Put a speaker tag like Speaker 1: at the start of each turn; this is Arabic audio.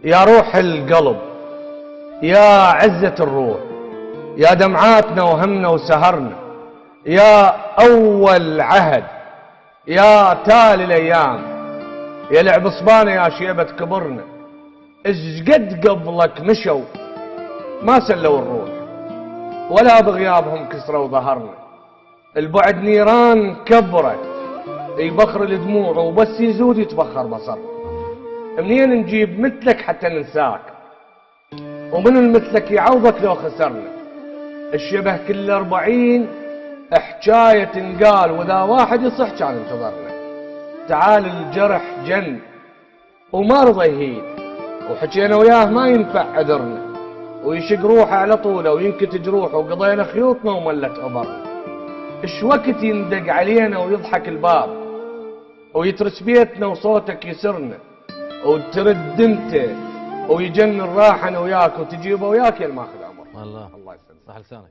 Speaker 1: يا روح القلب، يا عزة الروح، يا دمعاتنا وهمنا وسهرنا، يا أول عهد، يا تالي الأيام، يا لعب صبانا، يا شيبة كبرنا. إيش قد قبلك مشوا ما سلوا الروح، ولا بغيابهم كسروا ظهرنا. البعد نيران كبرت يبخر الدموع، وبس يزود يتبخر بصرنا. منين نجيب مثلك حتى ننساك، ومن المثلك يعوضك لو خسرنا. الشبه كل 40 حكاية تنقال، وذا واحد يصح كان انتظرنا. تعال الجرح جن وما رضى يهيد، وحكينا وياه ما ينفع عذرنا، ويشق روحه على طوله وينكت جروحه، وقضينا خيوطنا وملت عبرنا. ايش وقت يندق علينا ويضحك الباب، ويترس بيتنا وصوتك يسرنا، وترد انت ويجن الراحة وياك، وتجيبه وياك يا الماخذ امر.
Speaker 2: الله
Speaker 1: الله يسلمك.
Speaker 2: صح لسانك.